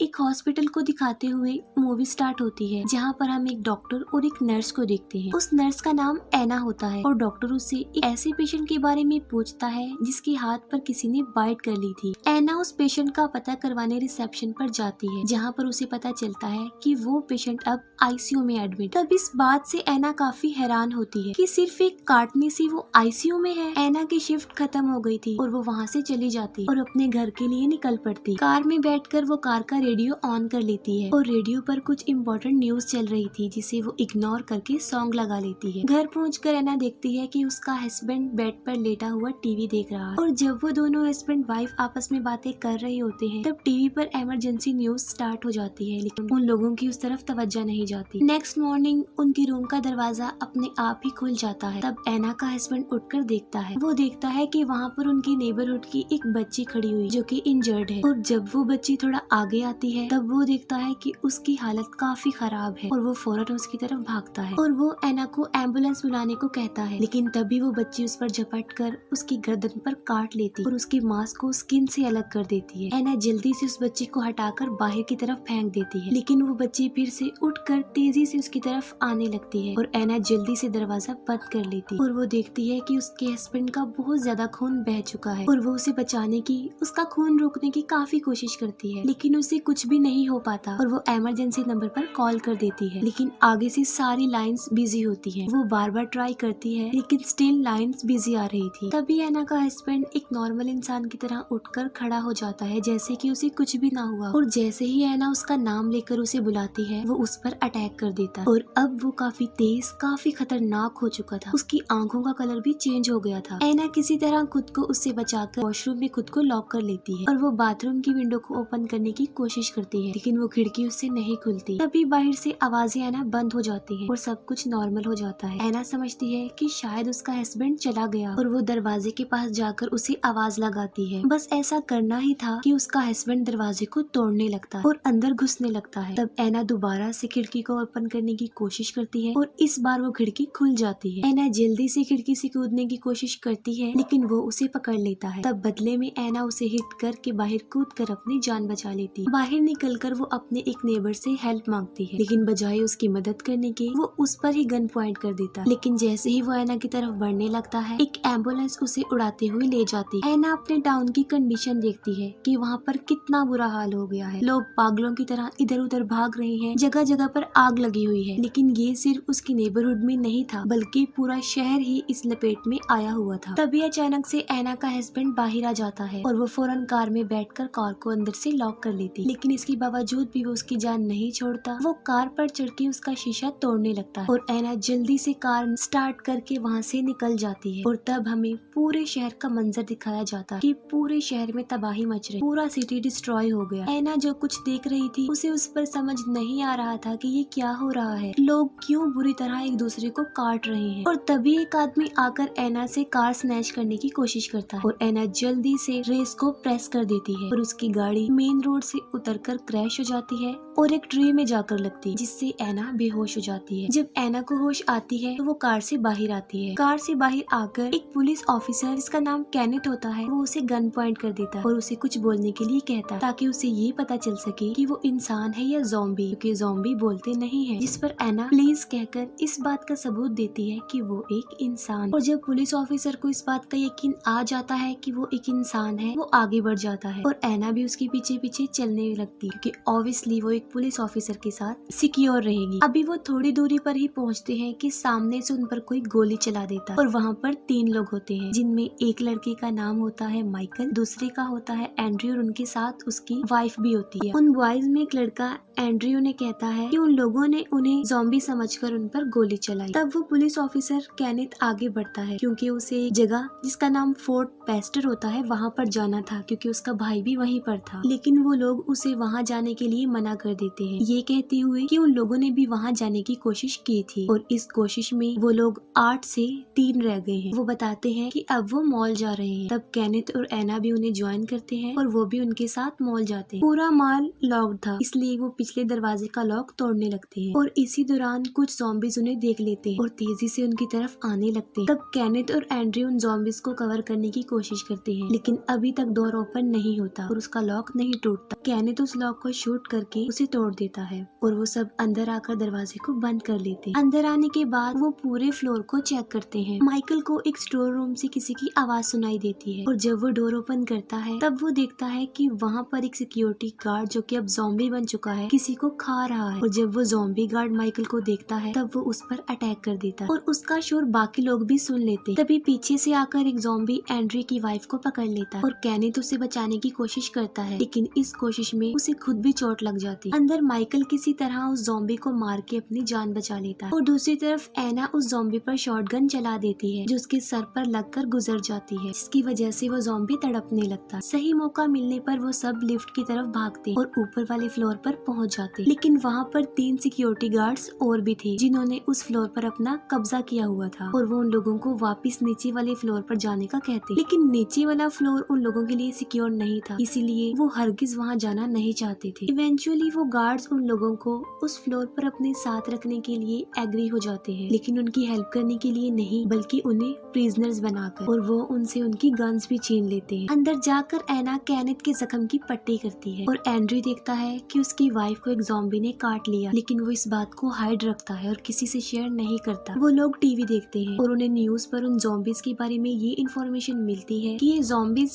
एक हॉस्पिटल को दिखाते हुए मूवी स्टार्ट होती है, जहाँ पर हम एक डॉक्टर और एक नर्स को देखते हैं। उस नर्स का नाम एना होता है और डॉक्टर उससे एक ऐसे पेशेंट के बारे में पूछता है जिसके हाथ पर किसी ने बाइट कर ली थी। एना उस पेशेंट का पता करवाने रिसेप्शन पर जाती है, जहाँ पर उसे पता चलता है कि वो पेशेंट अब आईसीयू में एडमिट। तब इस बात से एना काफी हैरान होती है कि सिर्फ एक काटने से वो आईसीयू में है। एना की शिफ्ट खत्म हो गई थी और वो वहाँ से चली जाती और अपने घर के लिए निकल पड़ती। कार में बैठकर वो कार का रेडियो ऑन कर लेती है और रेडियो पर कुछ इम्पोर्टेंट न्यूज चल रही थी, जिसे वो इग्नोर करके सॉन्ग लगा लेती है। घर पहुंचकर एना देखती है कि उसका हस्बैंड बेड पर लेटा हुआ टीवी देख रहा है और जब वो दोनों हस्बैंड वाइफ आपस में बातें कर रहे होते हैं, तब टीवी पर इमरजेंसी न्यूज स्टार्ट हो जाती है, लेकिन उन लोगों की उस तरफ तवज्जो नहीं जाती। नेक्स्ट मॉर्निंग उनकी रूम का दरवाजा अपने आप ही खुल जाता है। तब एना का हस्बैंड उठकर देखता है। वो देखता है कि वहाँ पर उनकी नेबरहुड की एक बच्ची खड़ी हुई जो कि इंजर्ड है, और जब वो बच्ची थोड़ा आगे आती है तब वो देखता है कि उसकी हालत काफी खराब है और वो फौरन उसकी तरफ भागता है और वो एना को एम्बुलेंस बुलाने को कहता है, लेकिन तभी वो बच्ची उस पर झपट कर उसकी गर्दन पर काट लेती और उसकी मांस को स्किन से अलग कर देती है। एना जल्दी से उस बच्ची को हटाकर बाहर की तरफ फेंक देती है, लेकिन वो बच्ची फिर से उठकर तेजी से उसकी तरफ आने लगती है और एना जल्दी से दरवाजा बंद कर लेती और वो देखती है कि उसके हस्बैंड का बहुत ज्यादा खून बह चुका है और वो उसे बचाने की, उसका खून रोकने की काफी कोशिश करती है, लेकिन उसे कुछ भी नहीं हो पाता और वो इमरजेंसी नंबर पर कॉल कर देती है, लेकिन आगे से सारी लाइंस बिजी होती है। वो बार बार ट्राई करती है लेकिन स्टिल लाइंस बिजी आ रही थी। तभी एना का हस्बैंड एक नॉर्मल इंसान की तरह उठकर खड़ा हो जाता है, जैसे कि उसे कुछ भी ना हुआ, और जैसे ही एना उसका नाम लेकर उसे बुलाती है वो उस पर अटैक कर देता है और अब वो काफी तेज, काफी खतरनाक हो चुका था। उसकी आंखों का कलर भी चेंज हो गया था। एना किसी तरह खुद को उससे बचाकर वॉशरूम में खुद को लॉक कर लेती है और वो बाथरूम की विंडो को ओपन करने की कोशिश करती है, लेकिन वो खिड़की उससे नहीं खुलती। तभी बाहर से आवाजें आना बंद हो जाती है और सब कुछ नॉर्मल हो जाता है। एना समझती है कि शायद उसका हस्बैंड चला गया और वो दरवाजे के पास जाकर उसे आवाज लगाती है। बस ऐसा करना ही था कि उसका हस्बैंड दरवाजे को तोड़ने लगता है और अंदर घुसने लगता है। तब एना दोबारा से खिड़की को ओपन करने की कोशिश करती है और इस बार वो खिड़की खुल जाती है। एना जल्दी से खिड़की से कूदने की कोशिश करती है, लेकिन वो उसे पकड़ लेता है। तब बदले में एना उसे हिट करके बाहर कूद कर अपनी जान बचा लेती है। बाहर निकलकर वो अपने एक नेबर से हेल्प मांगती है, लेकिन बजाय उसकी मदद करने के वो उस पर ही गन पॉइंट कर देता है। लेकिन जैसे ही वो एना की तरफ बढ़ने लगता है, एक एम्बुलेंस उसे उड़ाते हुए ले जाती है। एना अपने टाउन की कंडीशन देखती है कि वहाँ पर कितना बुरा हाल हो गया है। लोग पागलों की तरह इधर उधर भाग रहे हैं, जगह जगह पर आग लगी हुई है, लेकिन ये सिर्फ उसकी नेबरहुड में नहीं था, बल्कि पूरा शहर ही इस लपेट में आया हुआ था। तभी अचानक से एना का हस्बैंड बाहर आ जाता है और वो फौरन कार में बैठकर कार को अंदर से लॉक कर लेती, लेकिन इसके बावजूद भी वो उसकी जान नहीं छोड़ता। वो कार पर चढ़ के उसका शीशा तोड़ने लगता है और एना जल्दी से कार स्टार्ट करके वहाँ से निकल जाती है। और तब हमें पूरे शहर का मंजर दिखाया जाता है कि पूरे शहर में तबाही मच रही, पूरा सिटी डिस्ट्रॉय हो गया। एना जो कुछ देख रही थी उसे उस पर समझ नहीं आ रहा था कि ये क्या हो रहा है, लोग क्यों बुरी तरह एक दूसरे को काट रहे हैं। और तभी एक आदमी आकर एना से कार स्नैच करने की कोशिश करता है और एना जल्दी से रेस को प्रेस कर देती है और उसकी गाड़ी मेन रोड से उतरकर क्रैश हो जाती है और एक ट्री में जाकर लगती है, जिससे एना बेहोश हो जाती है। जब एना को होश आती है तो वो कार से बाहर आती है। कार से बाहर आकर एक पुलिस ऑफिसर जिसका नाम कैनेथ होता है वो उसे गन पॉइंट कर देता है और उसे कुछ बोलने के लिए कहता है, ताकि उसे ये पता चल सके कि वो इंसान है या ज़ॉम्बी, क्योंकि ज़ॉम्बी बोलते नहीं है। जिस पर एना प्लीज कहकर इस बात का सबूत देती है कि वो एक इंसान। और जब पुलिस ऑफिसर को इस बात का यकीन आ जाता है कि वो एक इंसान है, वो आगे बढ़ जाता है और एना भी उसके पीछे पीछे चलने लगती है, क्योंकि ऑब्वियसली वो एक पुलिस ऑफिसर के साथ सिक्योर रहेगी। अभी वो थोड़ी दूरी पर ही पहुंचते हैं कि सामने से उन पर कोई गोली चला देता है और वहाँ पर 3 लोग होते हैं, जिनमें एक लड़के का नाम होता है माइकल, दूसरे का होता है एंड्रयू और उनके साथ उसकी वाइफ भी होती है। उन बॉयज में एक लड़का एंड्रयू ने कहता है कि उन लोगों ने उन्हें ज़ॉम्बी समझकर उन पर गोली चलाई। तब वो पुलिस ऑफिसर कैनेथ आगे बढ़ता है, क्योंकि उसे एक जगह जिसका नाम फोर्ट पेस्टर होता है वहाँ पर जाना था, क्योंकि उसका भाई भी वहीं पर था, लेकिन वो लोग उसे वहाँ जाने के लिए मना कर देते हैं, ये कहते हुए कि उन लोगों ने भी वहाँ जाने की कोशिश की थी और इस कोशिश में वो लोग 8 से 3 रह गए हैं। वो बताते हैं कि अब वो मॉल जा रहे हैं। तब कैनेथ और एना भी उन्हें ज्वाइन करते हैं और वो भी उनके साथ मॉल जाते हैं। पूरा मॉल लॉक था, इसलिए वो पिछले दरवाजे का लॉक तोड़ने लगते हैं और इसी दौरान कुछ ज़ॉम्बीज उन्हें देख लेते हैं और तेजी से उनकी तरफ आने लगते हैं। तब कैनेथ और एंड्रयू उन ज़ॉम्बीज को कवर करने की कोशिश करते हैं, लेकिन अभी तक डोर ओपन नहीं होता और उसका लॉक नहीं टूटता। कैनेथ कैनेथ उस लॉक को शूट करके उसे तोड़ देता है और वो सब अंदर आकर दरवाजे को बंद कर लेते हैं। अंदर आने के बाद वो पूरे फ्लोर को चेक करते हैं। माइकल को एक स्टोर रूम से किसी की आवाज सुनाई देती है और जब वो डोर ओपन करता है तब वो देखता है कि वहाँ पर एक सिक्योरिटी गार्ड जो कि अब ज़ॉम्बी बन चुका है किसी को खा रहा है। और जब वो ज़ॉम्बी गार्ड माइकल को देखता है तब वो उस पर अटैक कर देता है और उसका शोर बाकी लोग भी सुन लेते हैं। तभी पीछे से आकर एक ज़ॉम्बी एंड्री की वाइफ को पकड़ लेता है और कैनेथ उसे बचाने की कोशिश करता है, लेकिन इस कोशिश में उसे खुद भी चोट लग जाती है। अंदर माइकल किसी तरह उस ज़ॉम्बी को मार के अपनी जान बचा लेता है और दूसरी तरफ एना उस ज़ॉम्बी पर शॉटगन चला देती है जो उसके सर पर लगकर गुजर जाती है, जिसकी वजह से वो ज़ॉम्बी तड़पने लगता है। सही मौका मिलने पर वो सब लिफ्ट की तरफ भागते हैं और ऊपर वाले फ्लोर पर पहुंच जाते हैं, लेकिन वहाँ पर 3 सिक्योरिटी गार्ड्स और भी थे जिन्होंने उस फ्लोर पर अपना कब्जा किया हुआ था और वो उन लोगों को वापस नीचे वाले फ्लोर पर जाने का कहते, लेकिन नीचे वाला फ्लोर उन लोगों के लिए सिक्योर नहीं था, इसीलिए वो हरगिज वहाँ जाना नहीं चाहते थे। इवेंचुअली वो गार्ड्स उन लोगों को उस फ्लोर पर अपने साथ रखने के लिए एग्री हो जाते हैं, लेकिन उनकी हेल्प करने के लिए नहीं बल्कि उन्हें प्रिजनर्स बनाकर, और वो उनसे उनकी गन्स भी छीन लेते हैं। अंदर जाकर एना कैनेथ के जख्म की पट्टी करती है और एंड्री देखता है कि उसकी वाइफ को एक ज़ॉम्बी ने काट लिया, लेकिन वो इस बात को हाइड रखता है और किसी से शेयर नहीं करता। वो लोग टीवी देखते हैं और उन्हें न्यूज पर उन ज़ॉम्बीज के बारे में ये इन्फॉर्मेशन मिलती है कि ये ज़ॉम्बी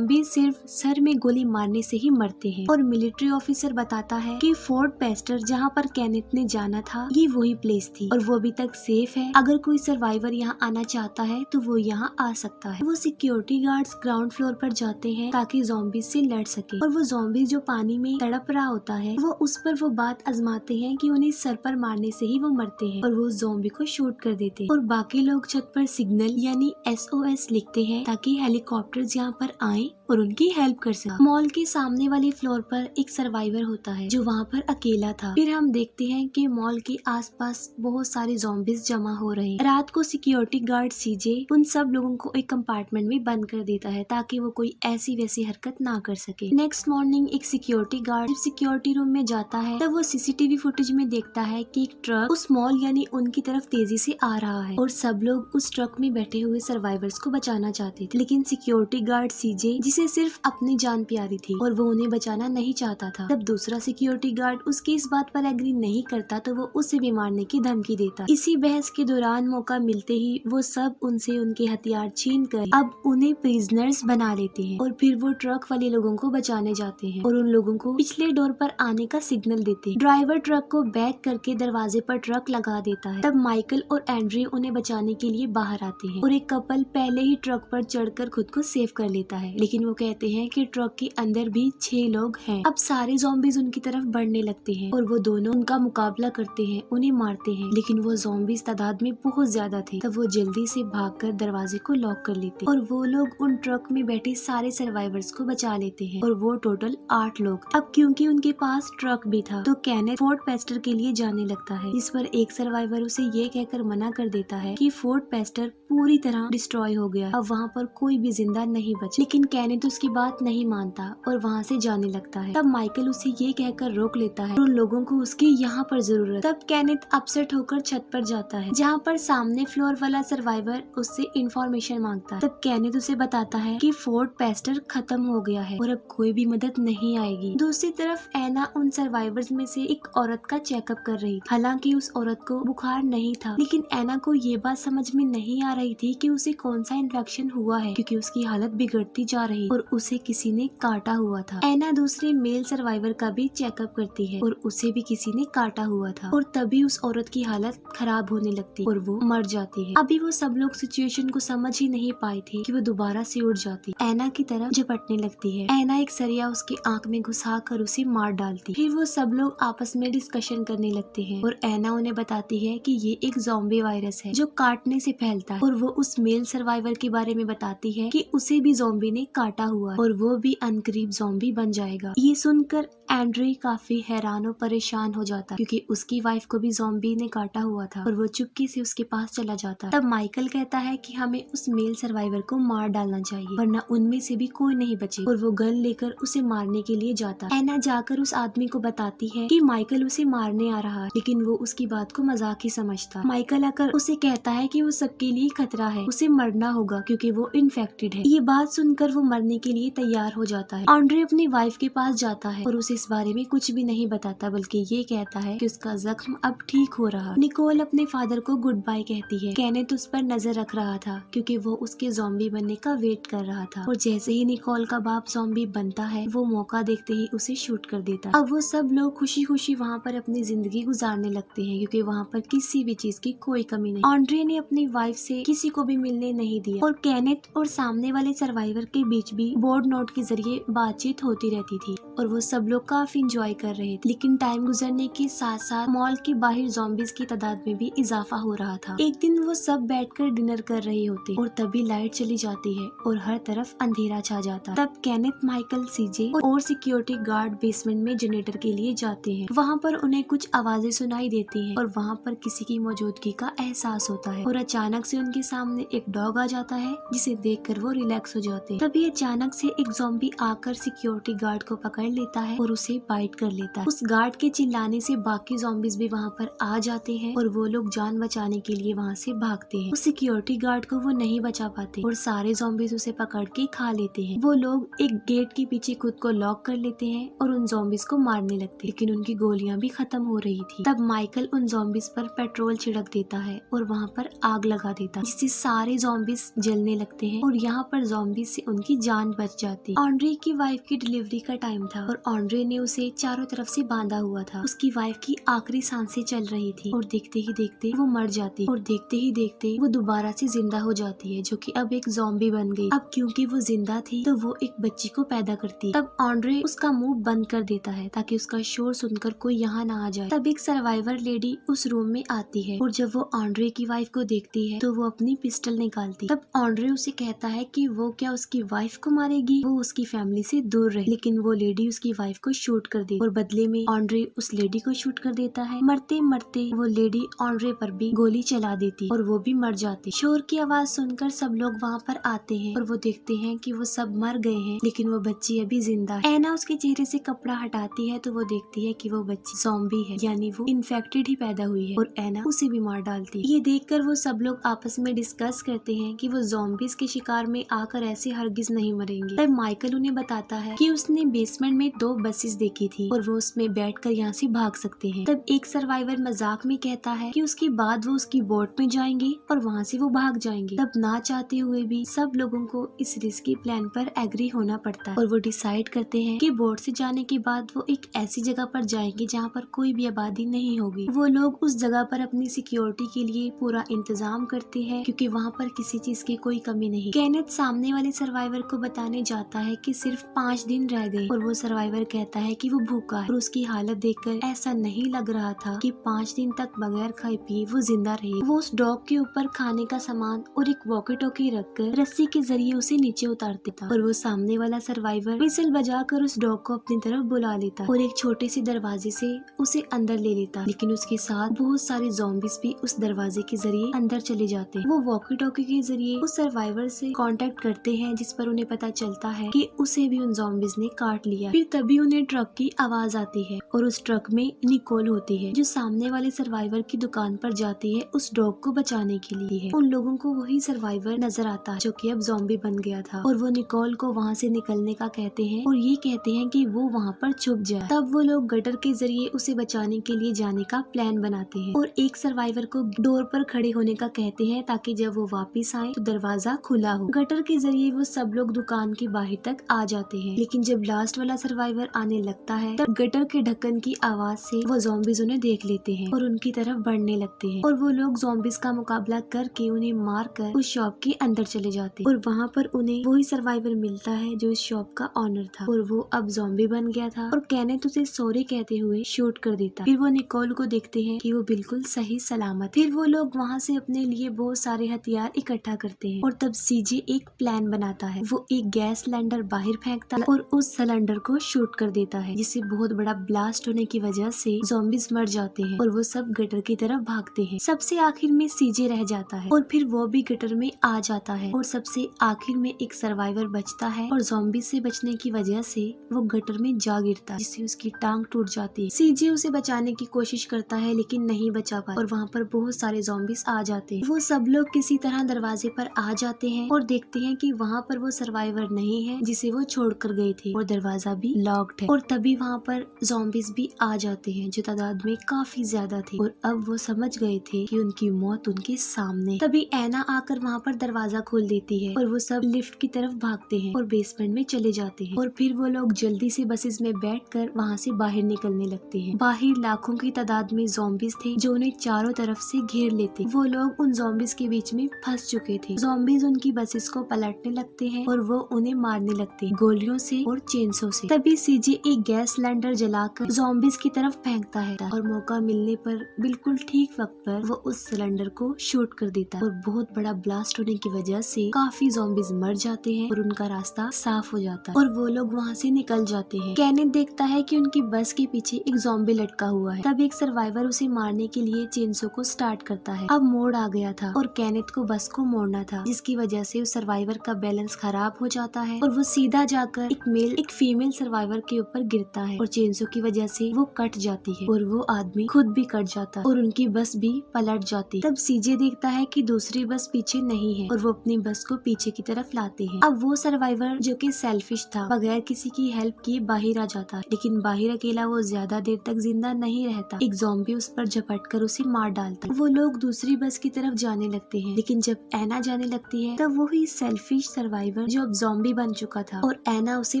सिर्फ सर में गोली मारने से ही मरते हैं। और मिलिट्री ऑफिसर बताता है कि फोर्ट पेस्टर जहाँ पर कैनेथ ने जाना था ये वही प्लेस थी और वो अभी तक सेफ है। अगर कोई सर्वाइवर यहाँ आना चाहता है तो वो यहाँ आ सकता है। वो सिक्योरिटी गार्ड्स ग्राउंड फ्लोर पर जाते हैं ताकि ज़ॉम्बीज से लड़ सके और वो ज़ॉम्बी जो पानी में तड़प रहा होता है वो उस पर वो बात आजमाते हैं कि उन्हें सर पर मारने से ही वो मरते हैं और वो ज़ॉम्बी को शूट कर देते हैं। और बाकी लोग छत पर सिग्नल यानी SOS लिखते हैं ताकि हेलीकॉप्टर्स यहाँ पर आए और उनकी हेल्प कर सके। मॉल के सामने वाले फ्लोर पर एक सर्वाइवर होता है जो वहाँ पर अकेला था। फिर हम देखते हैं कि मॉल के आसपास बहुत सारे ज़ॉम्बीज जमा हो रहे हैं। रात को सिक्योरिटी गार्ड सीजे उन सब लोगों को एक कंपार्टमेंट में बंद कर देता है ताकि वो कोई ऐसी वैसी हरकत ना कर सके। नेक्स्ट मॉर्निंग एक सिक्योरिटी गार्ड सिक्योरिटी रूम में जाता है तब वो CCTV फुटेज में देखता है कि एक ट्रक उस मॉल यानी उनकी तरफ तेजी से आ रहा है और सब लोग उस ट्रक में बैठे हुए सर्वाइवर्स को बचाना चाहते थे, लेकिन सिक्योरिटी गार्ड सीजे जिसे सिर्फ अपनी जान प्यारी थी और वो उन्हें बचाना नहीं चाहता था। तब दूसरा सिक्योरिटी गार्ड उसकी इस बात पर एग्री नहीं करता तो वो उसे भी मारने की धमकी देता। इसी बहस के दौरान मौका मिलते ही वो सब उनसे उनके हथियार छीन कर अब उन्हें प्रिजनर्स बना लेते हैं और फिर वो ट्रक वाले लोगों को बचाने जाते हैं और उन लोगों को पिछले डोर पर आने का सिग्नल देते हैं। ड्राइवर ट्रक को बैक करके दरवाजे पर ट्रक लगा देता है। तब माइकल और एंड्री उन्हें बचाने के लिए बाहर आते हैं और एक कपल पहले ही ट्रक पर चढ़कर खुद को सेव कर लेता है, लेकिन वो कहते हैं कि ट्रक के अंदर भी 6 लोग हैं। अब सारे ज़ॉम्बीज उनकी तरफ बढ़ने लगते हैं और वो दोनों उनका मुकाबला करते हैं, उन्हें मारते हैं, लेकिन वो ज़ॉम्बीज तादाद में बहुत ज्यादा थे। तब वो जल्दी से भागकर दरवाजे को लॉक कर लेते और वो लोग उन ट्रक में बैठे सारे सर्वाइवर्स को बचा लेते हैं और वो टोटल 8 लोग। अब क्योंकि उनके पास ट्रक भी था तो कैनेथ फोर्ट पेस्टर के लिए जाने लगता है, इस पर एक सर्वाइवर उसे ये कहकर मना कर देता है कि फोर्ट पेस्टर पूरी तरह डिस्ट्रॉय हो गया, अब वहाँ पर कोई भी जिंदा नहीं बचा। लेकिन कैनेथ उसकी बात नहीं मानता और वहाँ से जाने लगता है। तब माइकल उसे ये कहकर रोक लेता है उन लोगों को उसकी यहाँ पर जरूरत। तब कैनेथ अपसेट होकर छत पर जाता है जहाँ पर सामने फ्लोर वाला सर्वाइवर उससे इंफॉर्मेशन मांगता है। तब कैनेथ उसे बताता है कि फोर्ट पेस्टर खत्म हो गया है और अब कोई भी मदद नहीं आएगी। दूसरी तरफ एना उन सर्वाइवर्स में से एक औरत का चेकअप कर रही थी। हालांकि उस औरत को बुखार नहीं था, लेकिन एना को ये बात समझ में नहीं आ रही थी कि उसे कौन सा इन्फेक्शन हुआ है क्योंकि उसकी हालत बिगड़ती जा रही और उसे किसी ने काटा हुआ था। एना दूसरे मेल सर्वाइवर का भी चेकअप करती है और उसे भी किसी ने काटा हुआ था और तभी उस औरत की हालत खराब होने लगती और वो मर जाती है। अभी वो सब लोग सिचुएशन को समझ ही नहीं पाए थे कि वो दोबारा से उठ जाती, एना की तरफ झपटने लगती है। एना एक सरिया उसकी आंख में घुसा कर उसे मार डालती। फिर वो सब लोग आपस में डिस्कशन करने लगते हैं और एना उन्हें बताती है कि ये एक ज़ॉम्बी वायरस है जो काटने से फैलता है और वो उस मेल सर्वाइवर के बारे में बताती है कि उसे भी ज़ॉम्बी ने काटा हुआ है और वो भी अनकरीब ज़ॉम्बी बन जाएगा। ये सुनकर एंड्रे काफी हैरान और परेशान हो जाता है क्योंकि उसकी वाइफ को भी ज़ॉम्बी ने काटा हुआ था और वो चुपके से उसके पास चला जाता है। तब माइकल कहता है कि हमें उस मेल सर्वाइवर को मार डालना चाहिए वरना उनमें से भी कोई नहीं बचे और वो गन लेकर उसे मारने के लिए जाता है। एना जाकर उस आदमी को बताती है कि माइकल उसे मारने आ रहा है लेकिन वो उसकी बात को मजाक ही समझता। माइकल आकर उसे कहता है कि वो सबके लिए खतरा है, उसे मरना होगा क्योंकि वो इन्फेक्टेड है। ये बात सुनकर वो मरने के लिए तैयार हो जाता है। एंड्रे अपनी वाइफ के पास जाता है और उसे इस बारे में कुछ भी नहीं बताता बल्कि ये कहता है कि उसका जख्म अब ठीक हो रहा। निकोल अपने फादर को गुड बाय कहती है। केनेथ उस पर नजर रख रहा था क्योंकि वो उसके ज़ॉम्बी बनने का वेट कर रहा था और जैसे ही निकोल का बाप ज़ॉम्बी बनता है वो मौका देखते ही उसे शूट कर देता। अब वो सब लोग खुशी खुशी वहाँ पर अपनी जिंदगी गुजारने लगते हैं क्योंकि वहाँ पर किसी भी चीज की कोई कमी नहीं। एंड्रे ने अपनी वाइफ से किसी को भी मिलने नहीं दिया और केनेथ और सामने वाले सर्वाइवर के बीच भी बोर्ड नोट के जरिए बातचीत होती रहती थी और वो सब लोग काफी इंजॉय कर रहे थे। लेकिन टाइम गुजरने के साथ साथ मॉल के बाहर ज़ॉम्बीज की तादाद में भी इजाफा हो रहा था। एक दिन वो सब बैठकर डिनर कर रहे होते और तभी लाइट चली जाती है और हर तरफ अंधेरा छा जाता। तब केनेथ, माइकल, सीजे और सिक्योरिटी गार्ड बेसमेंट में जनरेटर के लिए जाते हैं। वहाँ पर उन्हें कुछ आवाजें सुनाई देती हैं और वहाँ पर किसी की मौजूदगी का एहसास होता है और अचानक से उनके सामने एक डॉग आ जाता है जिसे देखकर वो रिलैक्स हो जाते हैं। तभी अचानक से एक ज़ॉम्बी आकर सिक्योरिटी गार्ड को पकड़ लेता है और उसे बाइट कर लेता है। उस गार्ड के चिल्लाने से बाकी ज़ॉम्बीज भी वहाँ पर आ जाते हैं और वो लोग जान बचाने के लिए वहाँ से भागते हैं। उस सिक्योरिटी गार्ड को वो नहीं बचा पाते और सारे ज़ॉम्बीज उसे पकड़ के खा लेते हैं। वो लोग एक गेट के पीछे खुद को लॉक कर लेते हैं और उन ज़ॉम्बीज को मारने लगते हैं लेकिन उनकी गोलियां भी खत्म हो रही थी। तब माइकल उन ज़ॉम्बीज पर पेट्रोल छिड़क देता है और वहाँ पर आग लगा देता है जिससे सारे ज़ॉम्बीज जलने लगते हैं और यहाँ पर ज़ॉम्बीज से उनकी जान बच जाती है। एंड्रे की वाइफ की डिलीवरी का टाइम था और एंड्रे ने उसे चारों तरफ से बांधा हुआ था। उसकी वाइफ की आखिरी सांसें चल रही थी और देखते ही देखते वो मर जाती और देखते ही देखते वो दोबारा से जिंदा हो जाती है जो कि अब एक ज़ॉम्बी बन गई। अब क्योंकि वो जिंदा थी तो वो एक बच्ची को पैदा करती है। तब एंड्रे उसका मुंह बंद कर देता है ताकि उसका शोर सुनकर कोई यहाँ ना आ जाए। तब एक सर्वाइवर लेडी उस रूम में आती है और जब वो एंड्रे की वाइफ को देखती है तो वो अपनी पिस्टल निकालती। तब एंड्रे उसे कहता है कि वो क्या उसकी वाइफ को मारेगी, वो उसकी फैमिली से दूर रहे। लेकिन वो लेडी उसकी वाइफ को शूट कर दे और बदले में एंड्रे उस लेडी को शूट कर देता है। मरते मरते वो लेडी एंड्रे पर भी गोली चला देती और वो भी मर जाती। शोर की आवाज सुनकर सब लोग वहाँ पर आते हैं और वो देखते हैं कि वो सब मर गए हैं लेकिन वो बच्ची अभी जिंदा है। एना उसके चेहरे से कपड़ा हटाती है तो वो देखती है कि वो बच्ची ज़ॉम्बी है यानी वो इन्फेक्टेड ही पैदा हुई है और एना उसे भी मार डालती है। ये देखकर वो सब लोग आपस में डिस्कस करते हैं कि वो ज़ॉम्बीज के शिकार में आकर ऐसे हरगिज नहीं मरेंगे। तब माइकल उन्हें बताता है कि उसने बेसमेंट में 2 बसेस देखी थी और वो उसमें बैठकर यहाँ से भाग सकते हैं। तब एक सर्वाइवर मजाक में कहता है कि उसके बाद वो उसकी बोट में जाएंगे और वहाँ से वो भाग जाएंगे। तब ना चाहते हुए भी सब लोगों को इस रिस्की प्लान पर एग्री होना पड़ता है और वो डिसाइड करते हैं कि बोट से जाने के बाद वो एक ऐसी जगह पर जाएंगे जहाँ पर कोई भी आबादी नहीं होगी। वो लोग उस जगह पर अपनी सिक्योरिटी के लिए पूरा इंतजाम करते हैं क्योंकि वहाँ पर किसी चीज की कोई कमी नहीं। केनेथ सामने वाले सर्वाइवर को बताने जाता है कि सिर्फ 5 दिन रह गए और वो सर्वाइवर कहता है कि वो भूखा है और उसकी हालत देखकर ऐसा नहीं लग रहा था कि 5 दिन तक बगैर खाए पिए वो जिंदा रहे। वो उस डॉग के ऊपर खाने का सामान और एक वॉकी टॉकी रखकर रस्सी के जरिए उसे नीचे उतार देता और वो सामने वाला सर्वाइवर विसल बजाकर उस डॉग को अपनी तरफ बुला लेता और एक छोटे से दरवाजे से उसे अंदर ले लेता। लेकिन उसके साथ बहुत सारे ज़ॉम्बीज भी उस दरवाजे के जरिए अंदर चले जाते हैं। वो वॉकी टॉकी के जरिए उस सर्वाइवर से कांटेक्ट करते हैं जिस पर उन्हें पता चलता है कि उसे भी उन ज़ॉम्बीज ने काट लिया। फिर तभी उन्हें ट्रक की आवाज आती है और उस ट्रक में निकोल होती है जो सामने वाले सर्वाइवर की दुकान पर जाती है उस डॉग को बचाने के लिए है। उन लोगों को वही सर्वाइवर नजर आता है जो कि अब ज़ॉम्बी बन गया था और वो निकोल को वहाँ से निकलने का कहते हैं और ये कहते हैं कि वो वहाँ पर छुप जाए। तब वो लोग गटर के जरिए उसे बचाने के लिए जाने का प्लान बनाते हैं और एक सर्वाइवर को डोर पर खड़े होने का कहते हैं ताकि जब वो वापस आए तो दरवाजा खुला हो। गटर के जरिए वो सब लोग दुकान के बाहर तक आ जाते हैं लेकिन जब लास्ट वाला सर्वाइवर आने लगता है तब गटर के ढक्कन की आवाज से वो ज़ॉम्बीज उन्हें देख लेते हैं और उनकी तरफ बढ़ने लगते हैं और वो लोग ज़ॉम्बीज का मुकाबला करके उन्हें मार कर उस शॉप के अंदर चले जाते हैं और वहाँ पर उन्हें वही सर्वाइवर मिलता है जो इस शॉप का ऑनर था और वो अब ज़ॉम्बी बन गया था और केनेथ उसे सॉरी कहते हुए शूट कर देता। फिर वो निकोल को देखते हैं कि वो बिल्कुल सही सलामत। फिर वो लोग वहाँ से अपने लिए बहुत सारे हथियार इकट्ठा करते हैं और तब सीजे एक प्लान बनाता है। वो एक गैस सिलेंडर बाहर फेंकता है और उस सिलेंडर को शूट कर देता है, जिससे बहुत बड़ा ब्लास्ट होने की वजह से ज़ॉम्बीज मर जाते हैं और वो सब गटर की तरफ भागते हैं। सबसे आखिर में सीजे रह जाता है और फिर वो भी गटर में आ जाता है और सबसे आखिर में एक सर्वाइवर बचता है और ज़ॉम्बीज से बचने की वजह से वो गटर में जा गिरता है, जिससे उसकी टांग टूट जाती है। सीजे उसे बचाने की कोशिश करता है लेकिन नहीं बचा पाता और वहाँ पर बहुत सारे ज़ॉम्बीज आ जाते हैं। वो सब लोग किसी तरह दरवाजे पर आ जाते हैं और देखते हैं कि वहाँ पर वो सर्वाइवर नहीं है जिसे वो छोड़कर गए थे और दरवाजा भी लॉक्ड है। और तभी वहाँ पर ज़ॉम्बीज भी आ जाते हैं जो तादाद में काफी ज्यादा थे और अब वो समझ गए थे कि उनकी मौत उनके सामने। तभी ऐना आकर वहाँ पर दरवाजा खोल देती है और वो सब लिफ्ट की तरफ भागते हैं और बेसमेंट में चले जाते हैं और फिर वो लोग जल्दी से बसेस में बैठकर वहाँ से बाहर निकलने लगते हैं। बाहर लाखों की तादाद में ज़ॉम्बीज थे जो उन्हें चारों तरफ से घेर लेते। वो लोग उन ज़ॉम्बीज के बीच में फंस चुके थे। ज़ॉम्बीज उनकी बसेस को पलटने लगते हैं और वो उन्हें मारने लगते हैं गोलियों से और चेंसों से। तभी सीजे एक गैस सिलेंडर जलाकर ज़ॉम्बीज की तरफ फेंकता है और मौका मिलने पर बिल्कुल ठीक वक्त पर वो उस सिलेंडर को शूट कर देता है और बहुत बड़ा ब्लास्ट होने की वजह से काफी ज़ॉम्बीज मर जाते हैं और उनका रास्ता साफ हो जाता है और वो लोग वहाँ से निकल जाते हैं। केनेथ देखता है कि उनकी बस के पीछे एक ज़ॉम्बी लटका हुआ है। तब एक सर्वाइवर उसे मारने के लिए चेनसो को स्टार्ट करता है। अब मोड़ आ गया था और केनेथ को बस को मोड़ना था, जिसकी वजह से उस सर्वाइवर का बैलेंस खराब हो जाता है और वो सीधा जाकर एक मेल एक फीमेल सर्वाइवर के ऊपर गिरता है और चेनसो की वजह से वो कट जाती है और वो आदमी खुद भी कट जाता है और उनकी बस भी पलट जाती है। तब सीजे देखता है कि दूसरी बस पीछे नहीं है और वो अपनी बस को पीछे की तरफ लाते हैं। अब वो सर्वाइवर जो कि सेल्फिश था बगैर किसी की हेल्प किए बाहर आ जाता है, लेकिन बाहर अकेला वो ज्यादा देर तक जिंदा नहीं रहता। एक ज़ॉम्बी उस पर झपट कर उसे मार डालता है। वो लोग दूसरी बस की तरफ जाने लगते हैं, लेकिन जब ऐना जाने लगती है तब वो ही सेल्फिश सर्वाइवर जो अब ज़ॉम्बी बन चुका था और ऐना उसे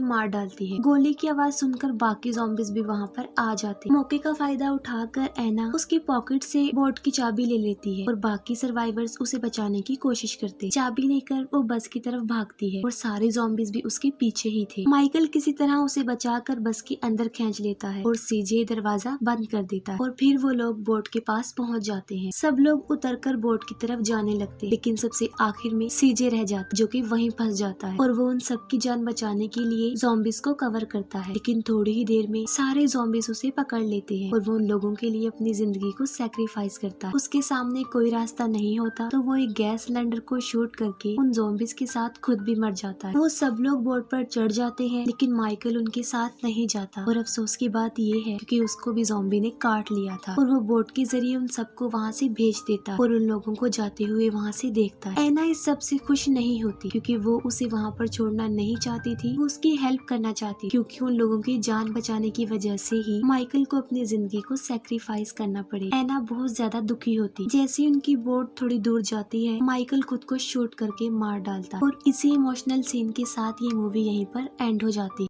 मार डालती है। गोली की आवाज सुनकर बाकी ज़ॉम्बीज भी वहाँ पर आ जाते। मौके का फायदा उठाकर ऐना उसकी पॉकेट से बोट की चाबी ले लेती है और बाकी सर्वाइवर्स उसे बचाने की कोशिश करते। चाबी लेकर वो बस की तरफ भागती है और सारे ज़ॉम्बीज भी उसके पीछे ही थे। माइकल किसी तरह उसे बचाकर बस के अंदर खींच लेता है और सीजे दरवाजा बंद कर देता है और फिर वो लोग बोट के पास पहुँच जाते हैं। सब लोग उतरकर बोट की तरफ जाने लगते, लेकिन सबसे आखिर में सीजे रह जाता जो कि वहीं फंस जाता है और वो उन सबकी जान बचाने के लिए ज़ॉम्बीज को कवर करता है। लेकिन थोड़ी ही देर में सारे ज़ॉम्बीज उसे पकड़ लेते हैं और वो उन लोगों के लिए अपनी जिंदगी को सैक्रिफाइस करता है। उसके सामने कोई रास्ता नहीं होता तो वो एक गैस सिलेंडर को शूट करके उन ज़ॉम्बीज के साथ खुद भी मर जाता है। वो सब लोग बोट पर चढ़ जाते हैं, लेकिन माइकल उनके साथ नहीं जाता और अफसोस की बात ये है क्योंकि उसको भी ज़ॉम्बी ने काट लिया था और वो बोट के जरिए उन सबको वहाँ से भेज देता और उन लोगों को जाते हुए वहाँ से देखता है। ऐना इस सब से खुश नहीं होती क्योंकि वो उसे वहाँ पर छोड़ना नहीं चाहती थी। वो उसकी हेल्प करना चाहती क्योंकि उन लोगों की जान बचाने की वजह से ही माइकल को अपनी जिंदगी को सैक्रिफाइस करना पड़े। ऐना बहुत ज्यादा दुखी होती। जैसे ही उनकी बोट थोड़ी दूर जाती है माइकल खुद को शूट करके मार डालता और इसी इमोशनल सीन के साथ ये मूवी यहीं पर एंड हो जाती है।